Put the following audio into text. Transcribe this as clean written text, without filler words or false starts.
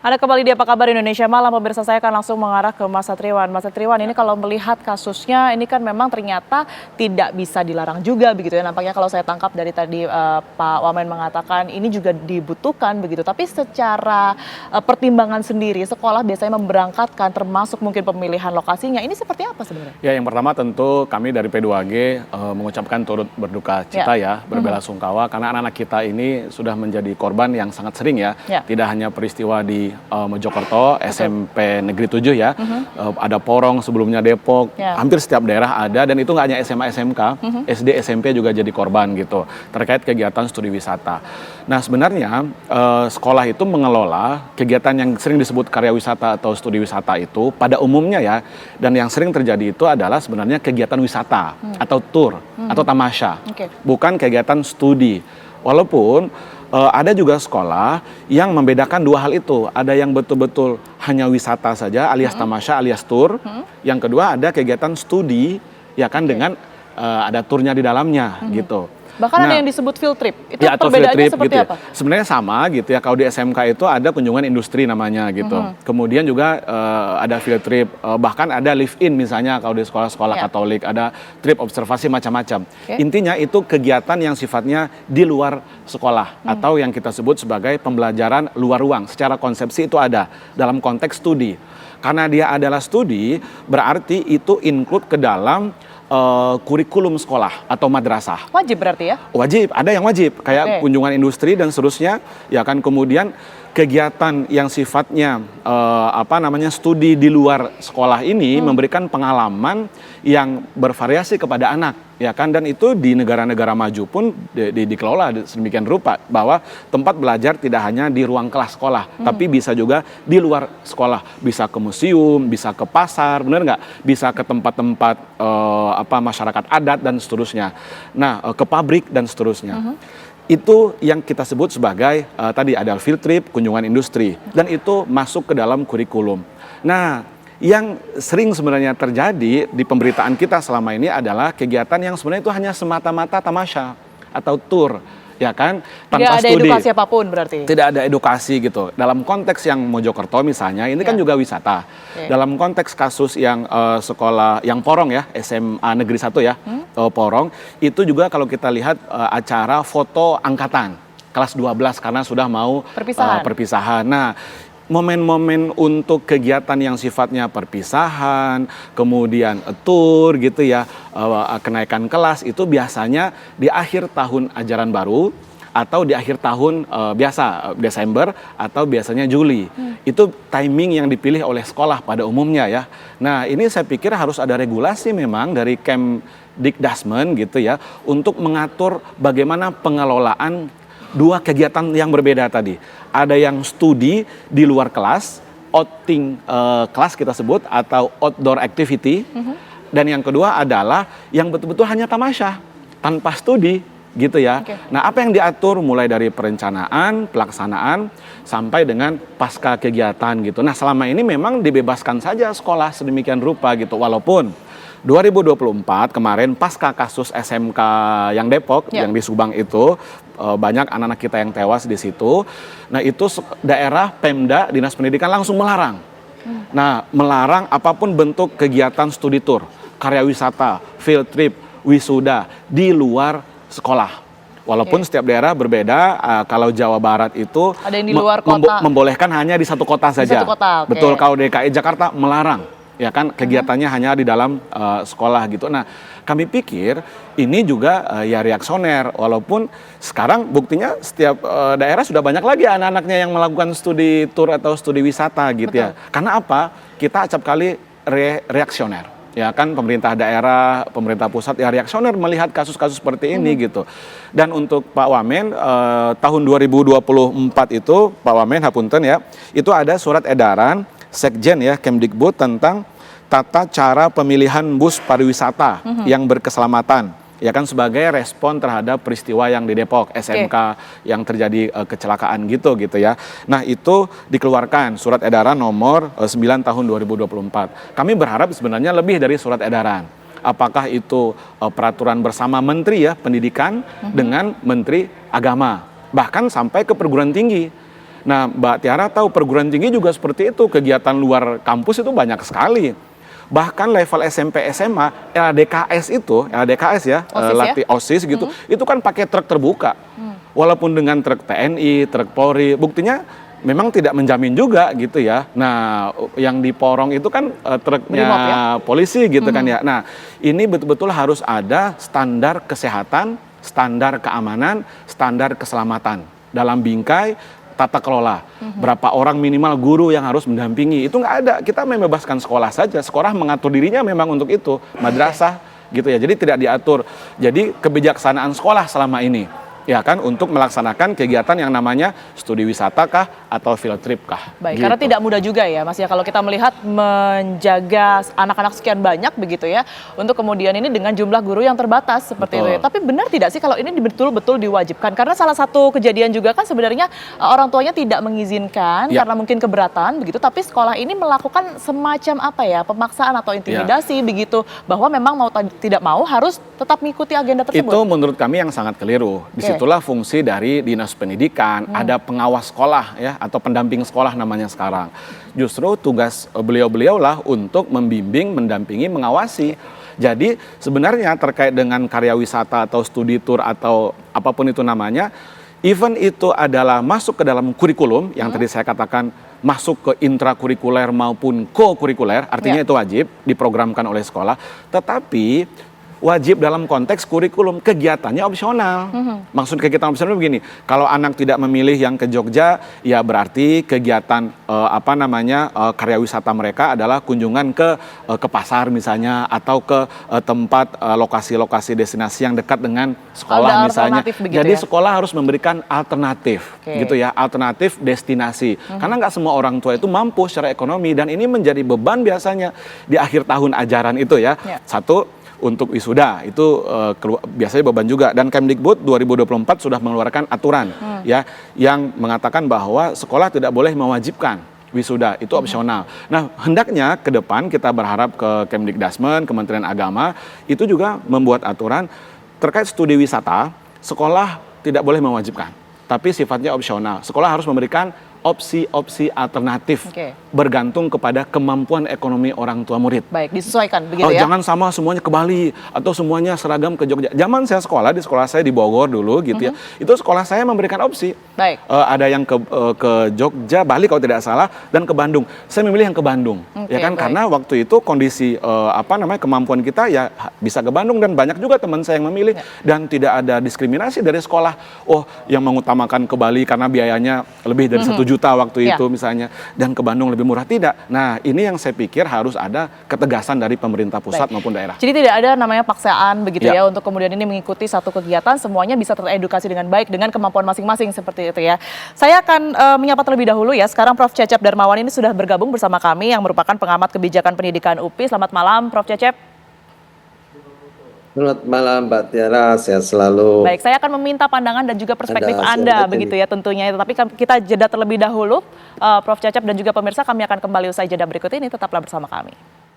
Anda kembali di Apa Kabar Indonesia Malam, pemirsa. Saya akan langsung mengarah ke Mas Satriwan. Mas Satriwan, ini kalau melihat kasusnya, ini kan memang ternyata tidak bisa dilarang juga begitu ya. Nampaknya kalau saya tangkap dari tadi Pak Wamen mengatakan ini juga dibutuhkan begitu. Tapi secara pertimbangan sendiri, sekolah biasanya memberangkatkan termasuk mungkin pemilihan lokasinya. Ini seperti apa sebenarnya? Ya, yang pertama tentu kami dari P2G mengucapkan turut berduka cita berbelasungkawa karena anak-anak kita ini sudah menjadi korban yang sangat sering ya. Tidak hanya peristiwa di Mojokerto, SMP Negeri 7 ya, ada Porong, sebelumnya Depok, hampir setiap daerah ada, dan itu nggak hanya SMA SMK, SD SMP juga jadi korban gitu, terkait kegiatan studi wisata. Nah sebenarnya sekolah itu mengelola kegiatan yang sering disebut karya wisata atau studi wisata itu pada umumnya ya, dan yang sering terjadi itu adalah sebenarnya kegiatan wisata atau tour atau tamasya, bukan kegiatan studi. Walaupun ada juga sekolah yang membedakan dua hal itu. Ada yang betul-betul hanya wisata saja alias tamasya alias tour. Yang kedua ada kegiatan studi ya kan dengan ada turnya di dalamnya gitu. Bahkan ada yang disebut field trip. Itu ya, perbedaannya seperti gitu apa? Ya. Sebenarnya sama gitu ya. Kalau di SMK itu ada kunjungan industri namanya gitu. Kemudian juga ada field trip, bahkan ada live-in misalnya kalau di sekolah-sekolah Katolik, ada trip observasi macam-macam. Intinya itu kegiatan yang sifatnya di luar sekolah atau yang kita sebut sebagai pembelajaran luar ruang. Secara konsepsi itu ada dalam konteks studi. Karena dia adalah studi, berarti itu include ke dalam kurikulum sekolah atau madrasah. Wajib berarti ya? Wajib, ada yang wajib, kayak kunjungan industri dan seterusnya, ya kan. Kemudian kegiatan yang sifatnya studi di luar sekolah ini memberikan pengalaman yang bervariasi kepada anak, ya kan. Dan itu di negara-negara maju pun dikelola sedemikian rupa bahwa tempat belajar tidak hanya di ruang kelas sekolah, tapi bisa juga di luar sekolah, bisa ke museum, bisa ke pasar, benar nggak? Bisa ke tempat-tempat masyarakat adat dan seterusnya. Nah, ke pabrik dan seterusnya. Itu yang kita sebut sebagai tadi ada field trip, kunjungan industri, dan itu masuk ke dalam kurikulum. Nah, yang sering sebenarnya terjadi di pemberitaan kita selama ini adalah kegiatan yang sebenarnya itu hanya semata-mata tamasya atau tour, ya kan, tanpa studi. Tidak ada edukasi apapun berarti? Tidak ada edukasi gitu. Dalam konteks yang Mojokerto misalnya, ini kan juga wisata. Dalam konteks kasus yang sekolah, yang Porong ya, SMA Negeri 1 ya, Porong, itu juga kalau kita lihat acara foto angkatan, kelas 12 karena sudah mau perpisahan. Nah, momen-momen untuk kegiatan yang sifatnya perpisahan, kemudian tour gitu ya, kenaikan kelas itu biasanya di akhir tahun ajaran baru atau di akhir tahun biasa Desember atau biasanya Juli. Itu timing yang dipilih oleh sekolah pada umumnya ya. Nah, ini saya pikir harus ada regulasi memang dari Kemdikdasmen gitu ya untuk mengatur bagaimana pengelolaan dua kegiatan yang berbeda tadi. Ada yang studi di luar kelas, outing kelas kita sebut atau outdoor activity. Dan yang kedua adalah yang betul-betul hanya tamasya tanpa studi gitu ya. Nah, apa yang diatur mulai dari perencanaan, pelaksanaan sampai dengan pasca kegiatan gitu. Nah, selama ini memang dibebaskan saja sekolah sedemikian rupa gitu. Walaupun 2024 kemarin pasca kasus SMK yang Depok, yang di Subang itu banyak anak-anak kita yang tewas di situ. Nah, itu daerah Pemda, Dinas Pendidikan langsung melarang. Nah, melarang apapun bentuk kegiatan studi tour, karya wisata, field trip, wisuda di luar sekolah. Walaupun setiap daerah berbeda, kalau Jawa Barat itu ada yang di luar kota, membolehkan hanya di satu kota saja. Betul, kalau DKI Jakarta melarang, ya kan, kegiatannya hanya di dalam sekolah gitu. Nah, kami pikir ini juga ya reaksioner, walaupun sekarang buktinya setiap daerah sudah banyak lagi anak-anaknya yang melakukan studi tour atau studi wisata gitu ya. Karena apa? Kita acap kali reaksioner. Ya kan, pemerintah daerah, pemerintah pusat ya reaksioner melihat kasus-kasus seperti ini gitu. Dan untuk Pak Wamen, tahun 2024 itu, Pak Wamen hapunten ya, itu ada surat edaran Sekjen ya, Kemdikbud tentang tata cara pemilihan bus pariwisata yang berkeselamatan. Ya kan, sebagai respon terhadap peristiwa yang di Depok, SMK yang terjadi kecelakaan gitu ya. Nah, itu dikeluarkan surat edaran nomor 9 tahun 2024. Kami berharap sebenarnya lebih dari surat edaran. Apakah itu peraturan bersama Menteri ya Pendidikan dengan Menteri Agama, bahkan sampai ke perguruan tinggi. Nah, Mbak Tiara tahu perguruan tinggi juga seperti itu, kegiatan luar kampus itu banyak sekali. Bahkan level SMP SMA, LDKS ya, OSIS gitu, itu kan pakai truk terbuka. Walaupun dengan truk TNI, truk Polri, buktinya memang tidak menjamin juga gitu ya. Nah, yang di Porong itu kan truknya polisi gitu kan ya. Nah, ini betul-betul harus ada standar kesehatan, standar keamanan, standar keselamatan dalam bingkai tata kelola. Berapa orang minimal guru yang harus mendampingi, itu nggak ada. Kita membebaskan sekolah saja. Sekolah mengatur dirinya memang untuk itu, madrasah gitu ya. Jadi tidak diatur. Jadi kebijaksanaan sekolah selama ini, ya kan, untuk melaksanakan kegiatan yang namanya studi wisata kah atau field trip kah. Baik, gitu. karena tidak mudah juga ya Mas ya kalau kita melihat menjaga anak-anak sekian banyak begitu ya, untuk kemudian ini dengan jumlah guru yang terbatas seperti itu ya. Tapi benar tidak sih kalau ini betul-betul diwajibkan? Karena salah satu kejadian juga kan sebenarnya orang tuanya tidak mengizinkan karena mungkin keberatan begitu, tapi sekolah ini melakukan semacam apa ya, pemaksaan atau intimidasi begitu, bahwa memang mau tidak mau harus tetap mengikuti agenda tersebut. Itu menurut kami yang sangat keliru. Itulah fungsi dari Dinas Pendidikan, ada pengawas sekolah ya, atau pendamping sekolah namanya sekarang. Justru tugas beliau-beliau lah untuk membimbing, mendampingi, mengawasi. Jadi sebenarnya terkait dengan karya wisata atau studi tour atau apapun itu namanya, even itu adalah masuk ke dalam kurikulum, yang tadi saya katakan masuk ke intrakurikuler maupun co-kurikuler, artinya itu wajib diprogramkan oleh sekolah, tetapi wajib dalam konteks kurikulum, kegiatannya opsional. Maksud kegiatan opsional begini, kalau anak tidak memilih yang ke Jogja, ya berarti kegiatan karya wisata mereka adalah kunjungan ke pasar misalnya, atau ke tempat lokasi-lokasi destinasi yang dekat dengan sekolah misalnya. Jadi sekolah harus memberikan alternatif, gitu ya, alternatif destinasi. Karena nggak semua orang tua itu mampu secara ekonomi, dan ini menjadi beban biasanya di akhir tahun ajaran itu ya. Satu, untuk wisuda itu biasanya beban juga, dan Kemdikbud 2024 sudah mengeluarkan aturan ya yang mengatakan bahwa sekolah tidak boleh mewajibkan wisuda, itu opsional. Nah, hendaknya ke depan kita berharap ke Kemdikdasmen, Kementerian Agama itu juga membuat aturan terkait studi wisata, sekolah tidak boleh mewajibkan, tapi sifatnya opsional. Sekolah harus memberikan opsi-opsi alternatif bergantung kepada kemampuan ekonomi orang tua murid. Baik, disesuaikan begitu ya. Jangan sama semuanya ke Bali atau semuanya seragam ke Jogja. Zaman saya sekolah, di sekolah saya di Bogor dulu gitu ya. Itu sekolah saya memberikan opsi. Baik. Ada yang ke Jogja, Bali kalau tidak salah, dan ke Bandung. Saya memilih yang ke Bandung. Ya kan, karena waktu itu kondisi kemampuan kita ya bisa ke Bandung, dan banyak juga teman saya yang memilih dan tidak ada diskriminasi dari sekolah. Oh, yang mengutamakan ke Bali karena biayanya lebih dari 1 juta waktu itu misalnya, dan ke Bandung lebih murah, tidak. Nah, ini yang saya pikir harus ada ketegasan dari pemerintah pusat maupun daerah. Jadi tidak ada namanya paksaan begitu ya untuk kemudian ini mengikuti satu kegiatan, semuanya bisa teredukasi dengan baik dengan kemampuan masing-masing seperti itu ya. Saya akan menyapa terlebih dahulu ya. Sekarang Prof. Cecep Darmawan ini sudah bergabung bersama kami yang merupakan pengamat kebijakan pendidikan UPI. Selamat malam Prof. Cecep. Selamat malam Mbak Tiara, sehat selalu. Baik, saya akan meminta pandangan dan juga perspektif Anda begitu ya tentunya. Tapi kita jeda terlebih dahulu, Prof. Cecep dan juga pemirsa, kami akan kembali usai jeda berikut ini, tetaplah bersama kami.